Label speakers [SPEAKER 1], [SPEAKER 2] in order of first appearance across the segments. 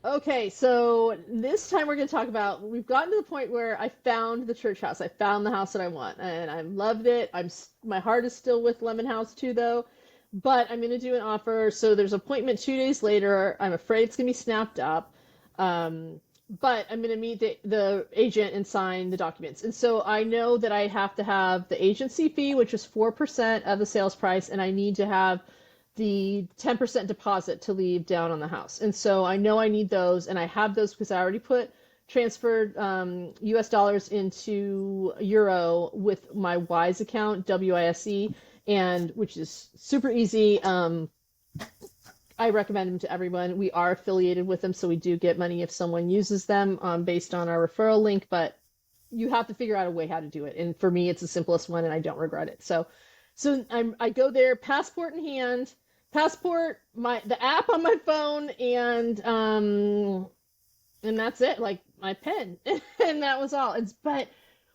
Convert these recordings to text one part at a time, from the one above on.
[SPEAKER 1] Okay, so this time we're going to talk about we've gotten to the point where I found the church house. I found the house that I want, and I loved it. My heart is still with Lemon House too, though. But I'm going to do an offer. So there's an appointment 2 days later. I'm afraid it's going to be snapped up. Um, but I'm going to meet the agent and sign the documents. And so I know that I have to have the agency fee, which is 4% of the sales price, and I need to have the 10% deposit to leave down on the house. And so I know I need those, and I have those because I already transferred US dollars into euro with my Wise account, WISE, and which is super easy. I recommend them to everyone. We are affiliated with them, so we do get money if someone uses them based on our referral link, but you have to figure out a way how to do it. And for me, it's the simplest one, and I don't regret it. So I go there, passport in hand, the app on my phone, and that's it. Like my pen, and that was all. But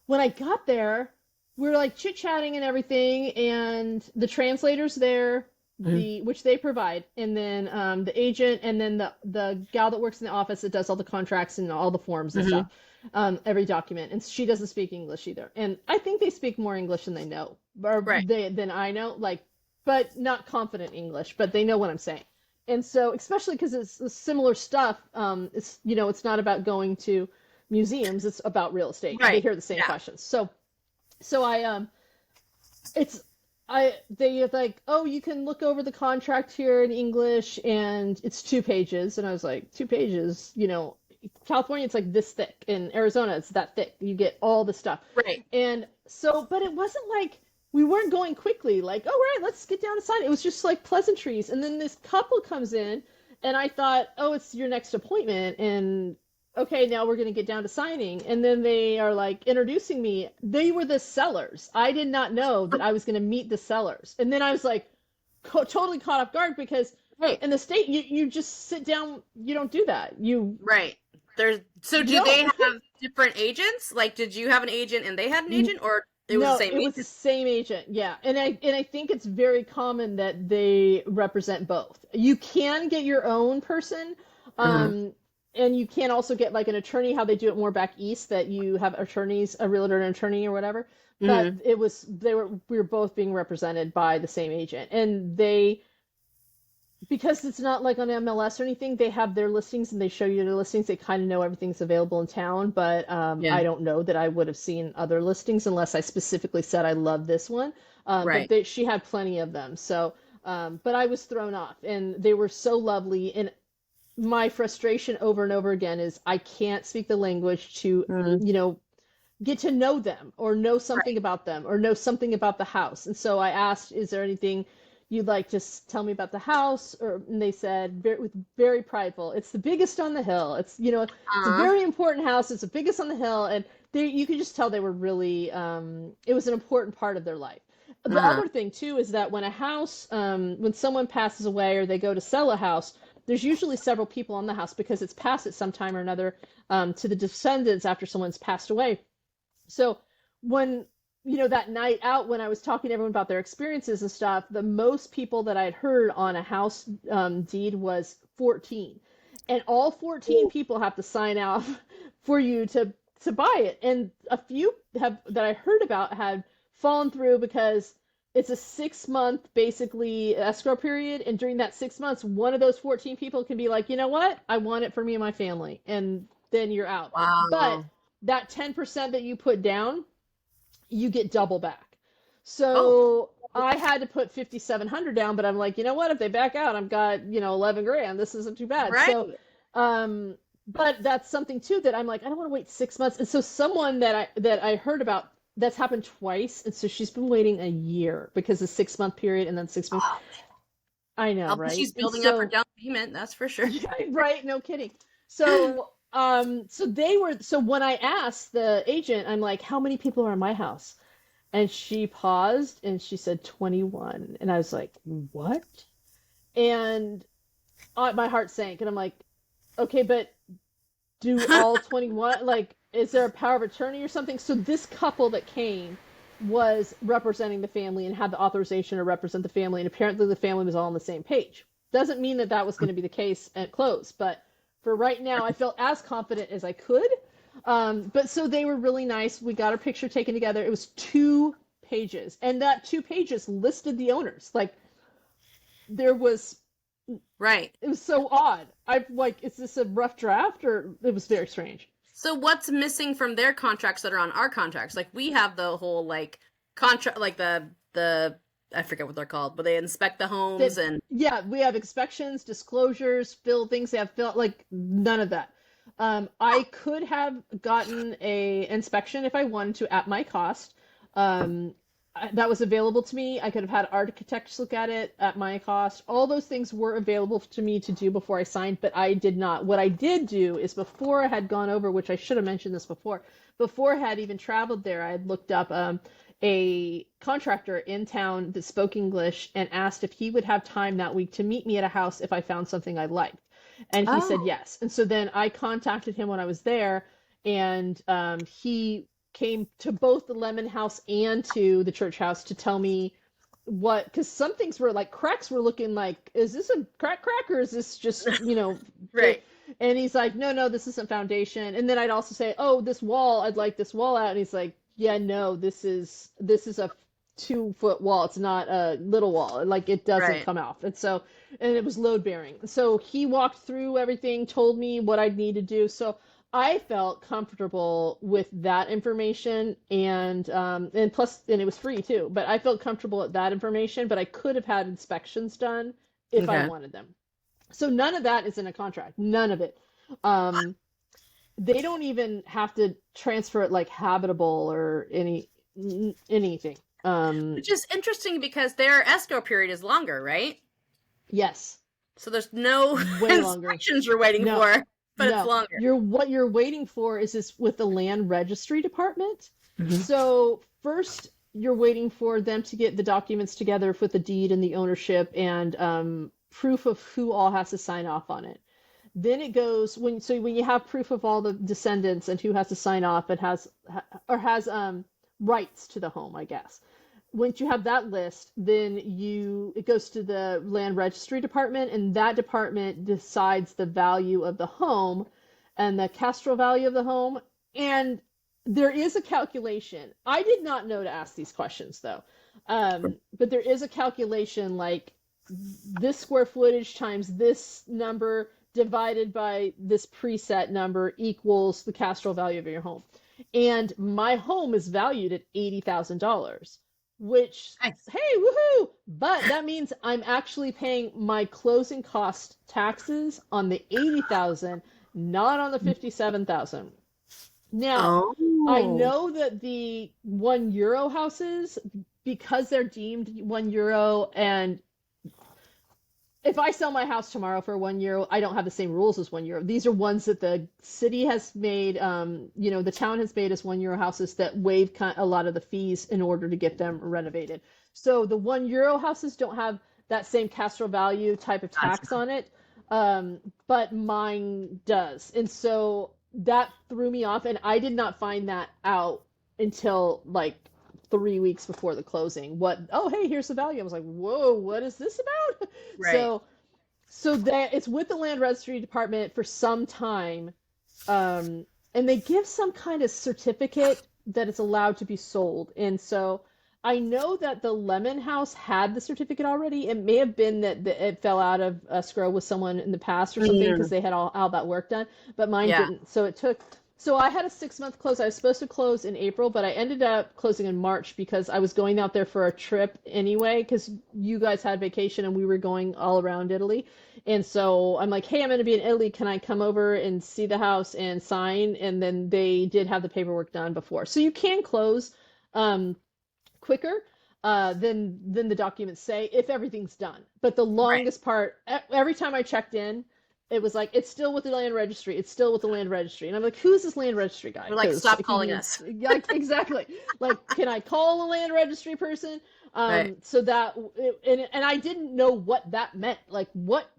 [SPEAKER 1] when I got there, we were like chit chatting and everything, and the translator's there,
[SPEAKER 2] Mhm.
[SPEAKER 1] which they provide, and then the agent, and then the gal that works in the office that does all the contracts and all the forms and stuff,
[SPEAKER 2] Mhm.
[SPEAKER 1] every document, and she doesn't speak English either. And I think they speak more English than they know, or
[SPEAKER 2] Right.
[SPEAKER 1] than I know, like, but not confident English, but they know what I'm saying. And so, especially because it's similar stuff, it's not about going to museums; it's about real estate. They
[SPEAKER 2] Right.
[SPEAKER 1] hear the same
[SPEAKER 2] Yeah.
[SPEAKER 1] questions. So it's they like, oh, you can look over the contract here in English, and it's 2 pages. And I was like, 2 pages, California, it's like this thick. In Arizona, it's that thick. You get all the stuff.
[SPEAKER 2] Right.
[SPEAKER 1] And so, but it wasn't like we weren't going quickly, like, oh, right, let's get down to sign. It was just like pleasantries. And then this couple comes in, and I thought, oh, it's your next appointment. And okay, now we're going to get down to signing. And then they are like introducing me. They were the sellers. I did not know that I was going to meet the sellers. And then I was like totally caught off guard because
[SPEAKER 2] Right.
[SPEAKER 1] in the state, you just sit down. You don't do that.
[SPEAKER 2] Right. So
[SPEAKER 1] You
[SPEAKER 2] do they
[SPEAKER 1] don't.
[SPEAKER 2] have different agents? Like, did you have an agent and they had an agent, or it was the
[SPEAKER 1] No,
[SPEAKER 2] same
[SPEAKER 1] it was the
[SPEAKER 2] agent?
[SPEAKER 1] same agent. Yeah. And I think it's very common that they represent both. You can get your own person.
[SPEAKER 2] Mhm.
[SPEAKER 1] Um and you can also get like an attorney, how they do it more back east, that you have attorneys, a realtor and an attorney or whatever. But
[SPEAKER 2] Mhm.
[SPEAKER 1] we were both being represented by the same agent. And because it's not like on MLS or anything, they have their listings and they show you their listings. They kind of know everything's available in town, but
[SPEAKER 2] Yeah.
[SPEAKER 1] I don't know that I would have seen other listings unless I specifically said I love this one. But
[SPEAKER 2] Right.
[SPEAKER 1] she had plenty of them. So, but I was thrown off, and they were so lovely. And my frustration over and over again is I can't speak the language to,
[SPEAKER 2] Mhm.
[SPEAKER 1] get to know them or know something
[SPEAKER 2] Right.
[SPEAKER 1] about them or know something about the house. And so I asked, is there anything you'd like to tell me about the house? And they said, with very prideful, it's the biggest on the hill. It's a
[SPEAKER 2] Uh,
[SPEAKER 1] very important house. It's the biggest on the hill. And you could just tell they were really, it was an important part of their life. The
[SPEAKER 2] uh,
[SPEAKER 1] other thing too is that when someone passes away or they go to sell a house, there's usually several people on the house because it's passed at some time or another, to the descendants after someone's passed away. So when, that night out, when I was talking to everyone about their experiences and stuff, the most people that I'd heard on a house deed was 14. And all 14 people have to sign off for you to buy it. And a few that I heard about had fallen through because it's a 6 month basically escrow period. And during that 6 months, one of those 14 people can be like, you know what? I want it for me and my family. And then you're out. But
[SPEAKER 2] wow.
[SPEAKER 1] that 10% that you put down, you get double back.
[SPEAKER 2] Oh,
[SPEAKER 1] So I had to put 5,700 down, but I'm like, you know what? If they back out, I've got, 11 grand. This isn't too bad. So,
[SPEAKER 2] right.
[SPEAKER 1] um, but that's something too that I'm like, I don't want to wait 6 months. And so someone that I heard about, that's happened twice, and so she's been waiting a year because the 6 month period and then 6 months.
[SPEAKER 2] Oh,
[SPEAKER 1] I know,
[SPEAKER 2] I'll bet
[SPEAKER 1] right?
[SPEAKER 2] she's
[SPEAKER 1] And
[SPEAKER 2] building up her
[SPEAKER 1] so
[SPEAKER 2] down payment. That's for sure.
[SPEAKER 1] yeah, right, no kidding. So when I asked the agent, I'm like, how many people are in my house? And she paused and she said 21. And I was like, what? And my heart sank. And I'm like, okay, but do all 21, like, is there a power of attorney or something? So this couple that came was representing the family and had the authorization to represent the family. And apparently the family was all on the same page. Doesn't mean that that was going to be the case at close, but for right now, I felt as confident as I could. But so they were really nice. We got a picture taken together. It was 2 pages, and that 2 pages listed the owners. Like there was,
[SPEAKER 2] Right.
[SPEAKER 1] it was so odd. I'm like, is this a rough draft, or it was very strange.
[SPEAKER 2] So what's missing from their contracts that are on our contracts? Like we have the whole like contract, like the I forget what they're called, but they inspect the homes
[SPEAKER 1] That
[SPEAKER 2] and
[SPEAKER 1] Yeah, we have inspections, disclosures, fill things. They have fill, like none of that. I could have gotten a inspection if I wanted to at my cost. That was available to me. I could have had architects look at it at my cost. All those things were available to me to do before I signed, but I did not. What I did do is before I had gone over, which I should have mentioned this before I had even traveled there, I had looked up a contractor in town that spoke English and asked if he would have time that week to meet me at a house if I found something I liked. And he said
[SPEAKER 2] oh,
[SPEAKER 1] yes. And so then I contacted him when I was there, and he came to both the Lemon House and to the church house to tell me what, because some things were like cracks were looking like, is this a crack or is this just,
[SPEAKER 2] right,
[SPEAKER 1] and he's like, no, this isn't foundation. And then I'd also say, oh, this wall, I'd like this wall out. And he's like, yeah, no, this is a 2 foot wall. It's not a little wall. Like it doesn't
[SPEAKER 2] right.
[SPEAKER 1] come off. And it was load bearing. So he walked through everything, told me what I'd need to do. So I felt comfortable with that information, and plus, and it was free too. But I felt comfortable with that information. But I could have had inspections done if I
[SPEAKER 2] Okay.
[SPEAKER 1] wanted them. So none of that is in a contract. None of it. Um, they don't even have to transfer it like habitable or anything.
[SPEAKER 2] Which is interesting because their escrow period is longer, right?
[SPEAKER 1] Yes,
[SPEAKER 2] So there's no
[SPEAKER 1] way longer.
[SPEAKER 2] inspections you're waiting
[SPEAKER 1] No,
[SPEAKER 2] for, but it's
[SPEAKER 1] no.
[SPEAKER 2] longer.
[SPEAKER 1] What you're waiting for is this with the land registry department.
[SPEAKER 2] Hmm.
[SPEAKER 1] So first, you're waiting for them to get the documents together with the deed and the ownership and proof of who all has to sign off on it. Then it goes when you have proof of all the descendants and who has to sign off and has rights to the home, I guess. Once you have that list, then it goes to the land registry department, and that department decides the value of the home and the cadastral value of the home. And there is a calculation. I did not know to ask these questions though. But there is a calculation like this square footage times this number divided by this preset number equals the cadastral value of your home. And my home is valued at $80,000, which,
[SPEAKER 2] Nice.
[SPEAKER 1] hey, woohoo! But that means I'm actually paying my closing cost taxes on the 80,000, not on the 57,000. Now, I
[SPEAKER 2] Oh,
[SPEAKER 1] know that the €1 houses, because they're deemed €1, and if I sell my house tomorrow for €1, I don't have the same rules as €1. These are ones that the city has made, the town has made as €1 houses that waive a lot of the fees in order to get them renovated. So the €1 houses don't have that same cadastral value type of
[SPEAKER 2] gotcha.
[SPEAKER 1] tax on it, but mine does. And so that threw me off, and I did not find that out until like 3 weeks before the closing. Oh, hey, here's the value. I was like, whoa, what is this about?
[SPEAKER 2] Right.
[SPEAKER 1] So, so that it's with the land registry department for some time, and they give some kind of certificate that it's allowed to be sold. And so I know that the Lemon House had the certificate already. It may have been that it fell out of escrow with someone in the past or something because
[SPEAKER 2] Mm,
[SPEAKER 1] they had all that work done, but mine
[SPEAKER 2] yeah.
[SPEAKER 1] didn't. So I had a 6 month close. I was supposed to close in April, but I ended up closing in March because I was going out there for a trip anyway, because you guys had vacation and we were going all around Italy. And so I'm like, hey, I'm going to be in Italy. Can I come over and see the house and sign? And then they did have the paperwork done before. So you can close um, quicker than the documents say if everything's done. But the
[SPEAKER 2] Right.
[SPEAKER 1] longest part, every time I checked in, it was like it's still with the land registry. It's still with the land registry, and I'm like, who's this land registry guy?
[SPEAKER 2] We're like,
[SPEAKER 1] Because
[SPEAKER 2] stop
[SPEAKER 1] he
[SPEAKER 2] calling
[SPEAKER 1] needs,
[SPEAKER 2] us.
[SPEAKER 1] yeah, exactly. Like, can I call a land registry person?
[SPEAKER 2] Right.
[SPEAKER 1] So that, and I didn't know what that meant. Like, what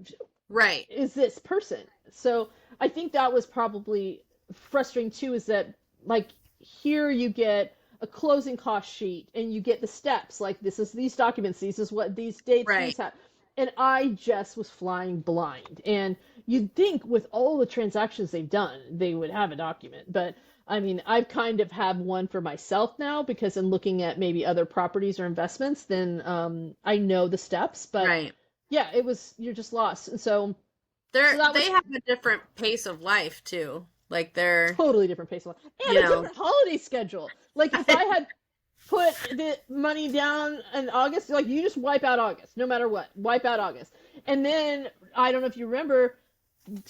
[SPEAKER 2] Right.
[SPEAKER 1] is this person? So I think that was probably frustrating too, is that like here you get a closing cost sheet and you get the steps, like this is these documents, these is what these dates, these
[SPEAKER 2] Right.
[SPEAKER 1] have, and I just was flying blind. And you'd think with all the transactions they've done, they would have a document. But I mean, I've kind of have one for myself now because in looking at maybe other properties or investments, then I know the steps. But
[SPEAKER 2] Right.
[SPEAKER 1] yeah, it was you're just lost. And so that
[SPEAKER 2] They
[SPEAKER 1] was
[SPEAKER 2] have a different pace of life too. Like they're,
[SPEAKER 1] totally different pace of life
[SPEAKER 2] you
[SPEAKER 1] and a
[SPEAKER 2] know,
[SPEAKER 1] different holiday schedule. Like if I had put the money down in August, like you just wipe out August, no matter what, wipe out August. And then I don't know if you remember,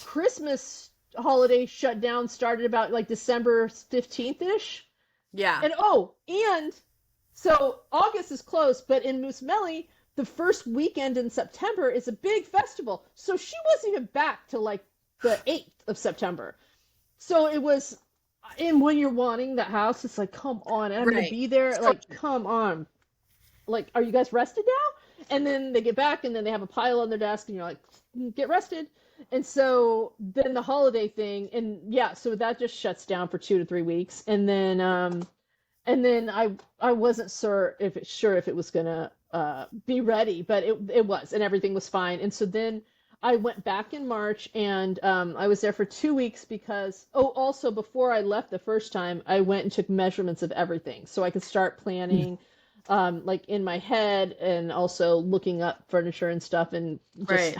[SPEAKER 1] Christmas holiday shutdown started about like December 15th ish.
[SPEAKER 2] yeah.
[SPEAKER 1] And so August is closed, but in Moosemelly, the first weekend in September is a big festival. So she wasn't even back till like the 8th of September. So it was, and when you're wanting that house, it's like, come on, I'm gonna
[SPEAKER 2] Right.
[SPEAKER 1] be there.
[SPEAKER 2] So
[SPEAKER 1] Like, come on. Like, are you guys rested now? And then they get back, and then they have a pile on their desk, and you're like, get rested. And so then the holiday thing, and yeah, so that just shuts down for 2 to 3 weeks, and then I wasn't sure if it was gonna be ready, but it was, and everything was fine. And so then I went back in March, and I was there for 2 weeks because also before I left the first time, I went and took measurements of everything so I could start planning. Like in my head, and also looking up furniture and stuff, and just
[SPEAKER 2] right.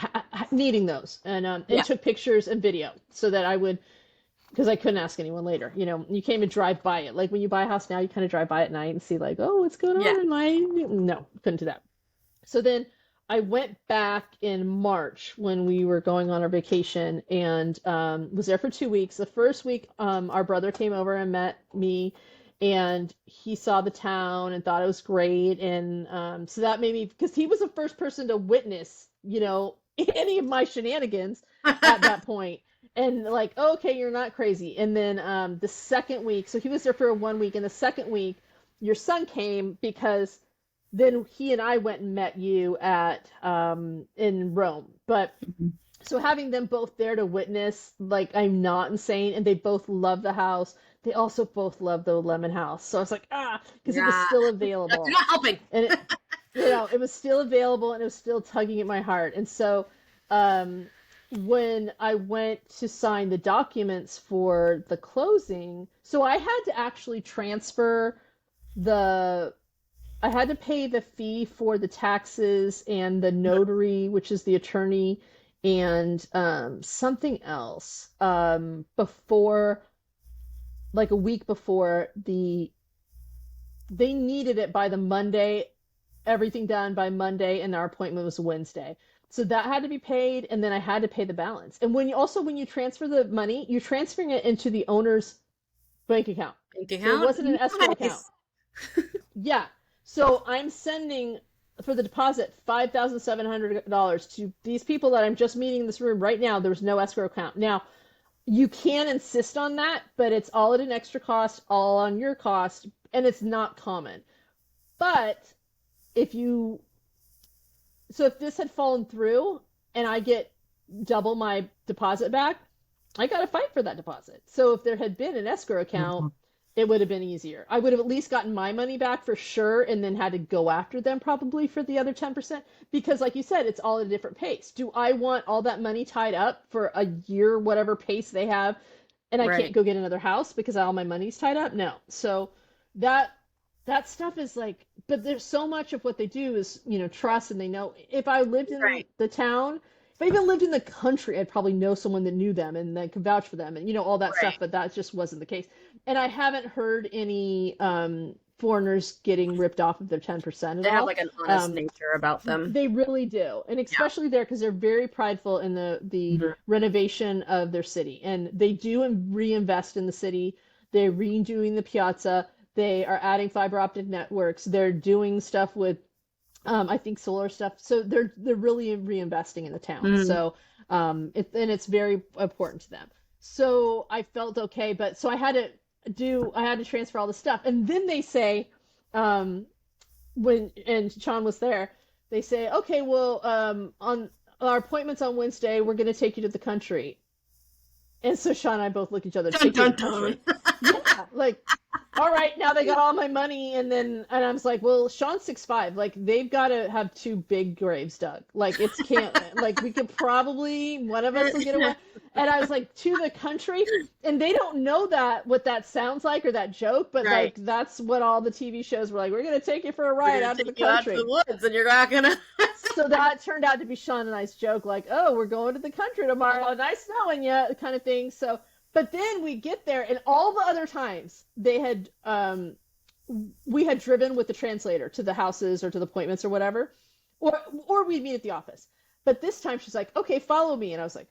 [SPEAKER 1] needing those, and
[SPEAKER 2] Yeah.
[SPEAKER 1] took pictures and video so that I would, because I couldn't ask anyone later. You came and drive by it. Like when you buy a house now, you kind of drive by at night and see like, oh, what's going
[SPEAKER 2] Yeah.
[SPEAKER 1] on in my. No, couldn't do that. So then I went back in March when we were going on our vacation, and was there for 2 weeks. The first week, our brother came over and met me, and he saw the town and thought it was great. And so that made me, because he was the first person to witness, any of my shenanigans at that point. And like, okay, you're not crazy. And then the second week, so he was there for 1 week, and the second week, your son came because then he and I went and met you at in Rome. But so having them both there to witness, like I'm not insane, and they both love the house. They also both love the lemon house. So I was like, because it was
[SPEAKER 2] Yeah.
[SPEAKER 1] still
[SPEAKER 2] You're
[SPEAKER 1] available,
[SPEAKER 2] not helping.
[SPEAKER 1] and it was still available, and it was still tugging at my heart. And so when I went to sign the documents for the closing, so I had to actually transfer the I had to pay the fee for the taxes and the notary, which is the attorney, and something else before, like a week before they needed it by the Monday, everything done by Monday, and our appointment was Wednesday. So that had to be paid, and then I had to pay the balance. And when you transfer the money, you're transferring it into the owner's bank account.
[SPEAKER 2] Bank
[SPEAKER 1] So it
[SPEAKER 2] account?
[SPEAKER 1] wasn't an escrow account.
[SPEAKER 2] Nice.
[SPEAKER 1] Yeah. So I'm sending for the deposit $5,700 to these people that I'm just meeting in this room right now. There was no escrow account. Now, you can insist on that, but it's all at an extra cost, all on your cost, and it's not common. But if you if this had fallen through and I get double my deposit back, I got to fight for that deposit. So if there had been an escrow account, it would have been easier. I would have at least gotten my money back for sure, and then had to go after them probably for the other 10%, because like you said, it's all at a different pace. Do I want all that money tied up for a year, whatever pace they have, and I
[SPEAKER 2] Right.
[SPEAKER 1] can't go get another house because all my money's tied up? No. So that that stuff is like, but there's so much of what they do is, trust, and they know. If I lived in
[SPEAKER 2] Right.
[SPEAKER 1] the town, if I even lived in the country, I'd probably know someone that knew them and that could vouch for them, and all that stuff.
[SPEAKER 2] Right.
[SPEAKER 1] But that just wasn't the case. And I haven't heard any foreigners getting ripped off of their 10% at
[SPEAKER 2] They have
[SPEAKER 1] all.
[SPEAKER 2] like an honest
[SPEAKER 1] Um,
[SPEAKER 2] nature about them.
[SPEAKER 1] they really do, and
[SPEAKER 2] Yeah.
[SPEAKER 1] especially there because they're very prideful in the
[SPEAKER 2] Mhm.
[SPEAKER 1] renovation of their city, and they do reinvest in the city. They're redoing the piazza. They are adding fiber optic networks. They're doing stuff with, I think, solar stuff. So they're really reinvesting in the town.
[SPEAKER 2] Mm.
[SPEAKER 1] So it's very important to them. So I felt okay, but so I had to transfer all the stuff, and then they say, and Sean was there, they say, okay, well, on our appointments on Wednesday, we're going to take you to the country. And so Sean and I both look at each other,
[SPEAKER 2] Dun
[SPEAKER 1] take you to
[SPEAKER 2] dun
[SPEAKER 1] the country.
[SPEAKER 2] dun.
[SPEAKER 1] Yeah. Yeah, like, all right, now they got all my money, and I was like, well, Sean's 6'5", like they've got to have two big graves dug. Like it's can't like we could probably one of us will get away. And I was like, to the country, and they don't know that what that sounds like or that joke, but
[SPEAKER 2] Right.
[SPEAKER 1] like that's what all the TV shows were like. We're gonna take you for a
[SPEAKER 2] We're
[SPEAKER 1] ride
[SPEAKER 2] gonna
[SPEAKER 1] out to the
[SPEAKER 2] take you out to
[SPEAKER 1] country.
[SPEAKER 2] the woods, and you're not gonna.
[SPEAKER 1] So that turned out to be Sean and I's joke, like, oh, we're going to the country tomorrow. Nice knowing you, kind of thing. So, but then we get there, and all the other times we had driven with the translator to the houses or to the appointments or whatever, or we'd meet at the office. But this time she's like, okay, follow me. And I was like,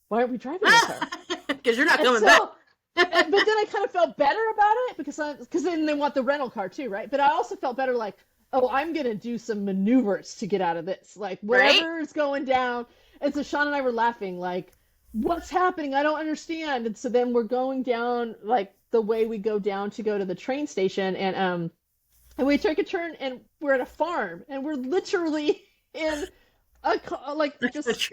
[SPEAKER 1] why aren't we driving with her?
[SPEAKER 2] Because you're not
[SPEAKER 1] And
[SPEAKER 2] coming back.
[SPEAKER 1] so, but then I kind of felt better about it because then they want the rental car too, right? But I also felt better like, oh, I'm gonna do some maneuvers to get out of this, like whatever is going down. And so Sean and I were laughing, like, what's happening? I don't understand. And so then we're going down like the way we go down to go to the train station, and we took a turn, and we're at a farm, and we're literally in like just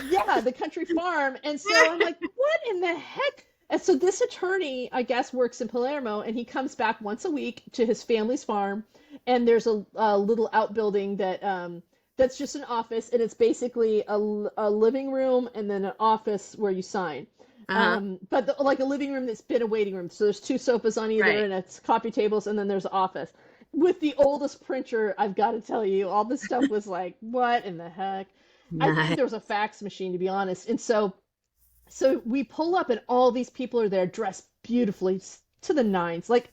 [SPEAKER 1] yeah, the country farm. And so I'm like, what in the heck? And so this attorney, I guess, works in Palermo, and he comes back once a week to his family's farm. And there's a little outbuilding that's just an office, and it's basically a living room and then an office where you sign. But like a living room that's been a waiting room. So there's two sofas on either,
[SPEAKER 2] Right.
[SPEAKER 1] and it's coffee tables, and then there's an office. With the oldest printer, I've got to tell you, all this stuff was like, what in the heck? I think there was a fax machine, to be honest. And so we pull up, and all these people are there dressed beautifully to the nines. Like,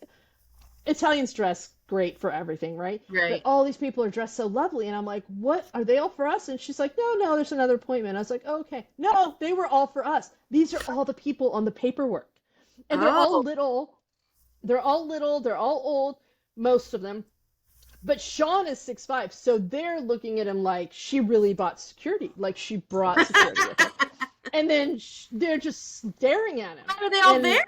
[SPEAKER 1] Italians dress great for everything, right? But
[SPEAKER 2] Right.
[SPEAKER 1] all these people are dressed so lovely, and I'm like, what? Are they all for us? And she's like, no, there's another appointment. I was like, oh, okay. No, they were all for us. These are all the people on the paperwork. And they're all
[SPEAKER 2] Oh.
[SPEAKER 1] little. They're all little. They're all old, most of them. But Sean is 6'5", so they're looking at him like she really bought security. Like she brought security with her. And then they're just staring at him.
[SPEAKER 2] Why are they all there?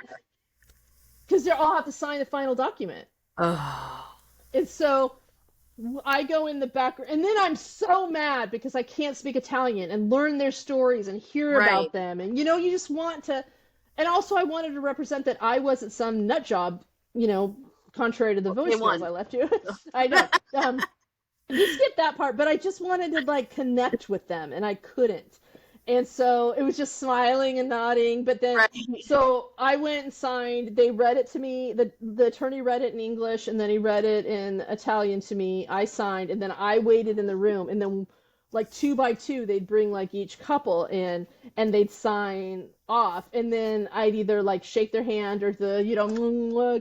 [SPEAKER 1] Because they all have to sign the final document.
[SPEAKER 2] Oh.
[SPEAKER 1] And so I go in the back, and then I'm so mad because I can't speak Italian and learn their stories and hear about them. And, you just want to, and also I wanted to represent that I wasn't some nut job, contrary to the voicemails I left you. I know. You skip that part, but I just wanted to like connect with them, and I couldn't. And so it was just smiling and nodding. But then, so I went and signed. They read it to me. The attorney read it in English, and then he read it in Italian to me. I signed, and then I waited in the room. And then, like 2 by 2, they'd bring like each couple in, and they'd sign off. And then I'd either like shake their hand or the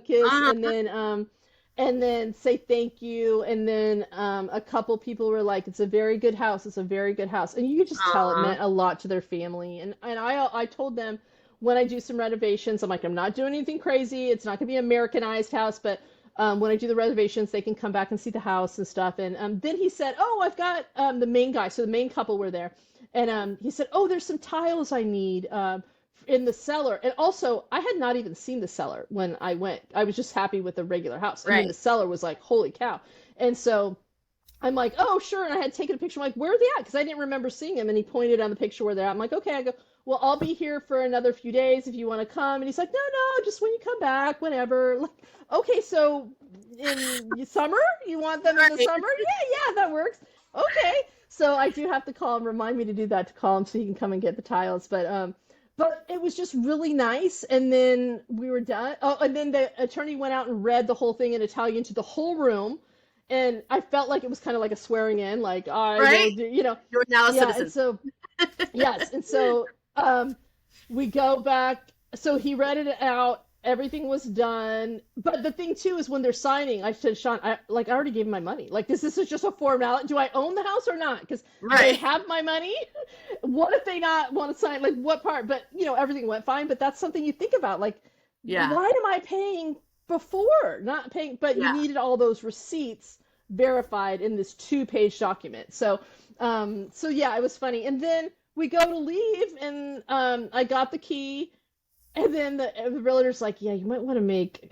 [SPEAKER 1] kiss, and then say thank you. And then a couple people were like, it's a very good house. It's a very good house. And you could just tell it meant a lot to their family. And I told them when I do some renovations, I'm like, I'm not doing anything crazy. It's not going to be an Americanized house, but when I do the renovations, they can come back and see the house and stuff. And then he said, oh, I've got the main guy. So the main couple were there. And he said, oh, there's some tiles I need in the cellar. And also, I had not even seen the cellar when I went. I was just happy with the regular house. And then the cellar was like, holy cow. And so I'm like, oh, sure. And I had taken a picture. I'm like, where are they at? Because I didn't remember seeing them. And he pointed on the picture where they're at. I'm like, okay. I go, well, I'll be here for another few days if you want to come. And he's like, no, just when you come back, whenever. Like, okay, so in summer? You want them in the summer? Yeah, that works. Okay. So I do have to call him, remind me to do that, to call him so he can come and get the tiles. But it was just really nice. And then we were done. Oh, and then the attorney went out and read the whole thing in Italian to the whole room. And I felt like it was kind of like a swearing in, like,
[SPEAKER 2] You're now a citizen.
[SPEAKER 1] And so, yes. And so we go back. So he read it out. Everything was done. But the thing, too, is when they're signing, I said, Sean, I already gave him my money. Like, this is just a formality. Do I own the house or not? Because they have my money. What if they not want to sign? Like, what part? But, everything went fine. But that's something you think about. Like, why am I paying before? Not paying. But you needed all those receipts verified in this 2-page document. So yeah, it was funny. And then we go to leave, and I got the key. And then the realtor's like, yeah, you might want to make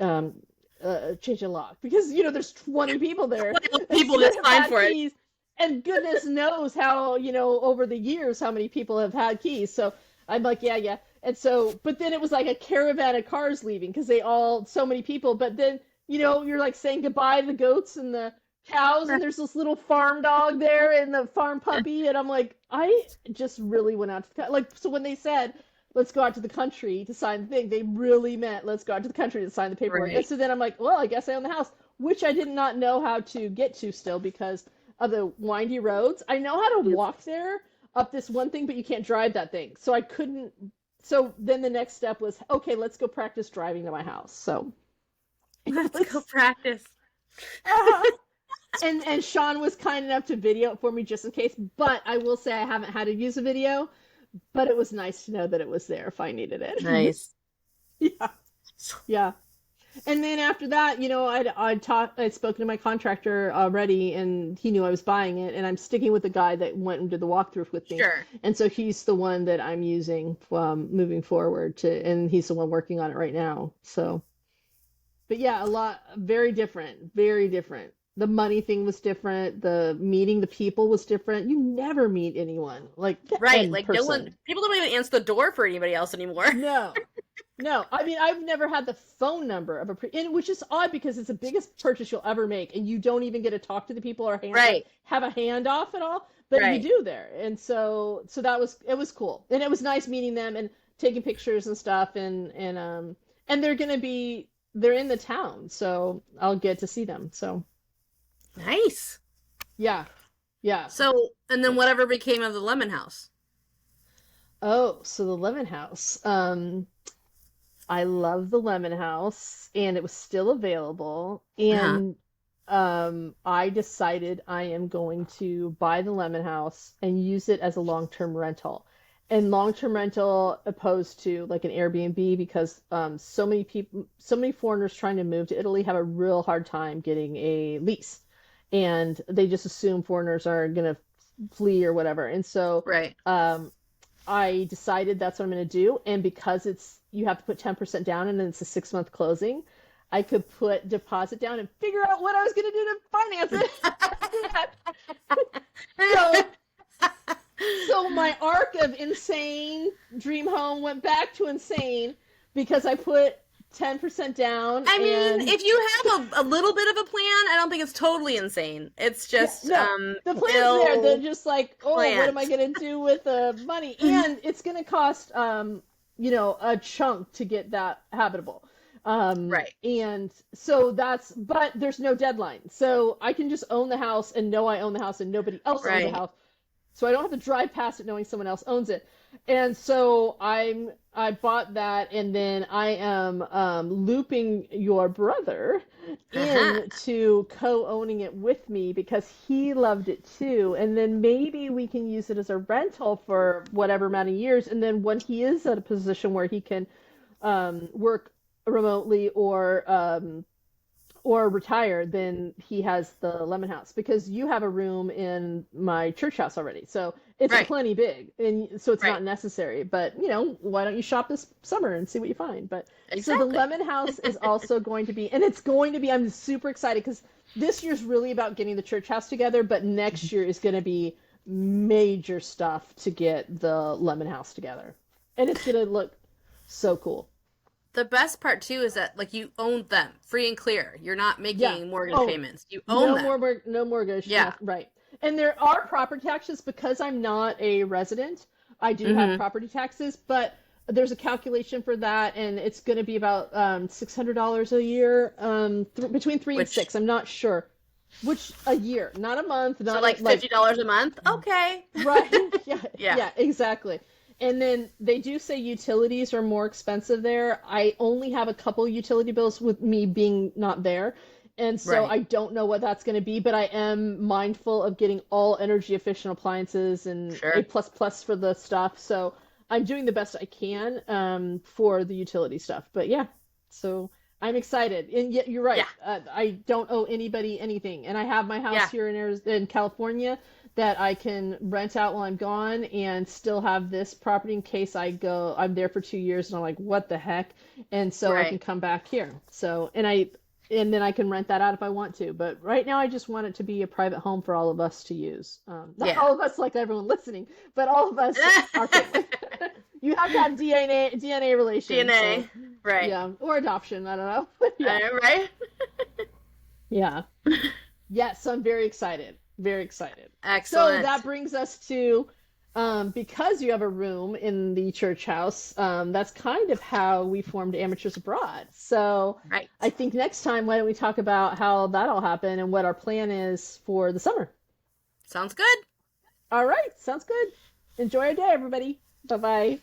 [SPEAKER 1] change the lock because there's 20 people there.
[SPEAKER 2] 20 people that signed for it.
[SPEAKER 1] And goodness knows how over the years how many people have had keys. So I'm like, yeah. And so, but then it was like a caravan of cars leaving because they all, so many people. But then, you're like saying goodbye to the goats and the cows, and there's this little farm dog there and the farm puppy. And I'm like, I just really went out to like, so when they said, let's go out to the country to sign the thing, they really meant, let's go out to the country to sign the paperwork. And
[SPEAKER 2] Right.
[SPEAKER 1] so then I'm like, well, I guess I own the house, which I did not know how to get to still because of the windy roads. I know how to
[SPEAKER 2] Yep.
[SPEAKER 1] walk there up this one thing, but you can't drive that thing. So I couldn't. So then the next step was, okay, let's go practice driving to my house. So it
[SPEAKER 2] Let's go
[SPEAKER 1] was,
[SPEAKER 2] practice.
[SPEAKER 1] uh, and Sean was kind enough to video it for me just in case. But I will say I haven't had to use a video, but it was nice to know that it was there if I needed it.
[SPEAKER 2] Nice.
[SPEAKER 1] Yeah, yeah. And then after that, I'd spoken to my contractor already, and he knew I was buying it, and I'm sticking with the guy that went and did the walkthrough with me,
[SPEAKER 2] Sure.
[SPEAKER 1] and so he's the one that I'm using moving forward and he's the one working on it right now. So, but yeah, very different, very different. The money thing was different. The meeting the people was different. You never meet anyone like
[SPEAKER 2] Right.
[SPEAKER 1] in
[SPEAKER 2] Like no one,
[SPEAKER 1] person.
[SPEAKER 2] people don't even answer the door for anybody else anymore.
[SPEAKER 1] No, no. I mean, I've never had the phone number of and which is odd because it's the biggest purchase you'll ever make, and you don't even get to talk to the people or
[SPEAKER 2] Right.
[SPEAKER 1] have a handoff at all. But you
[SPEAKER 2] Right.
[SPEAKER 1] do there, and so it was cool, and it was nice meeting them and taking pictures and stuff, and they're in the town, so I'll get to see them. So
[SPEAKER 2] Nice.
[SPEAKER 1] yeah, yeah.
[SPEAKER 2] So, and then whatever became of the lemon house.
[SPEAKER 1] Oh, so the lemon house. I love the Lemon House, and it was still available.
[SPEAKER 2] Uh-huh.
[SPEAKER 1] And I decided I am going to buy the Lemon House and use it as a long-term rental. And long-term rental opposed to like an Airbnb because so many people, so many foreigners trying to move to Italy have a real hard time getting a lease. And they just assume foreigners are going to flee or whatever. And so
[SPEAKER 2] Right.
[SPEAKER 1] um, I decided that's what I'm going to do. And because you have to put 10% down and then it's a 6-month closing, I could put deposit down and figure out what I was going to do to finance it. so, so my arc of insane dream home went back to insane because I put 10% down.
[SPEAKER 2] I mean,
[SPEAKER 1] And
[SPEAKER 2] if you have a little bit of a plan, I don't think it's totally insane. It's
[SPEAKER 1] yeah,
[SPEAKER 2] just
[SPEAKER 1] no, the plan's there. They're
[SPEAKER 2] ill
[SPEAKER 1] just like, oh, what am I
[SPEAKER 2] planned.
[SPEAKER 1] going to do with the money? And it's going to cost, a chunk to get that habitable.
[SPEAKER 2] Right.
[SPEAKER 1] And so but there's no deadline. So I can just own the house and know I own the house and nobody else owns the
[SPEAKER 2] Right.
[SPEAKER 1] house. So I don't have to drive past it knowing someone else owns it. And so I bought that, and then I am looping your brother
[SPEAKER 2] Uh-huh.
[SPEAKER 1] into co-owning it with me because he loved it too. And then maybe we can use it as a rental for whatever amount of years. And then when he is at a position where he can work remotely or retire, then he has the lemon house because you have a room in my church house already. So it's
[SPEAKER 2] Right.
[SPEAKER 1] plenty big. And so it's
[SPEAKER 2] Right.
[SPEAKER 1] not necessary. But, why don't you shop this summer and see what you find? But so the
[SPEAKER 2] Exactly.
[SPEAKER 1] lemon house is also going to be, and it's going to be, I'm super excited because this year's really about getting the church house together, but next year is going to be major stuff to get the lemon house together. And it's going to look so cool.
[SPEAKER 2] The best part too is that like you own them free and clear. You're not
[SPEAKER 1] Yeah.
[SPEAKER 2] making mortgage
[SPEAKER 1] Oh,
[SPEAKER 2] payments. You own them.
[SPEAKER 1] no mortgage.
[SPEAKER 2] Yeah.
[SPEAKER 1] Right. And there are property taxes because I'm not a resident. I do have
[SPEAKER 2] Mm-hmm.
[SPEAKER 1] property taxes, but there's a calculation for that, and it's going to be about $600 a year, between three and
[SPEAKER 2] Which
[SPEAKER 1] six. I'm not sure which a year, not a month,
[SPEAKER 2] so
[SPEAKER 1] not
[SPEAKER 2] like $50 a month? Okay.
[SPEAKER 1] right. Yeah,
[SPEAKER 2] Yeah.
[SPEAKER 1] yeah, exactly. And then they do say utilities are more expensive there. I only have a couple utility bills with me being not there. And so
[SPEAKER 2] Right.
[SPEAKER 1] I don't know what that's going to be, but I am mindful of getting all energy efficient appliances and A++
[SPEAKER 2] Sure.
[SPEAKER 1] for the stuff. So I'm doing the best I can for the utility stuff. But yeah, so I'm excited. And yet you're right.
[SPEAKER 2] Yeah.
[SPEAKER 1] I don't owe anybody anything. And I have my house
[SPEAKER 2] Yeah.
[SPEAKER 1] here in California that I can rent out while I'm gone and still have this property in case I'm there for 2 years and I'm like, what the heck? And so I can
[SPEAKER 2] Right.
[SPEAKER 1] come back here. So, and then I can rent that out if I want to. But right now I just want it to be a private home for all of us to use. Not
[SPEAKER 2] Yeah.
[SPEAKER 1] all of us like everyone listening, but all of us, our family. You have to have DNA relation. So
[SPEAKER 2] DNA. Right.
[SPEAKER 1] yeah, or adoption. I don't know. Yeah,
[SPEAKER 2] Right?
[SPEAKER 1] yeah. Yes, so I'm very excited. Very excited. So that
[SPEAKER 2] Excellent.
[SPEAKER 1] brings us to because you have a room in the church house, that's kind of how we formed Amateurs Abroad. So I
[SPEAKER 2] Right.
[SPEAKER 1] think next time, why don't we talk about how that all happened and what our plan is for the summer?
[SPEAKER 2] Sounds good.
[SPEAKER 1] All right, sounds good. Enjoy your day, everybody. Bye bye.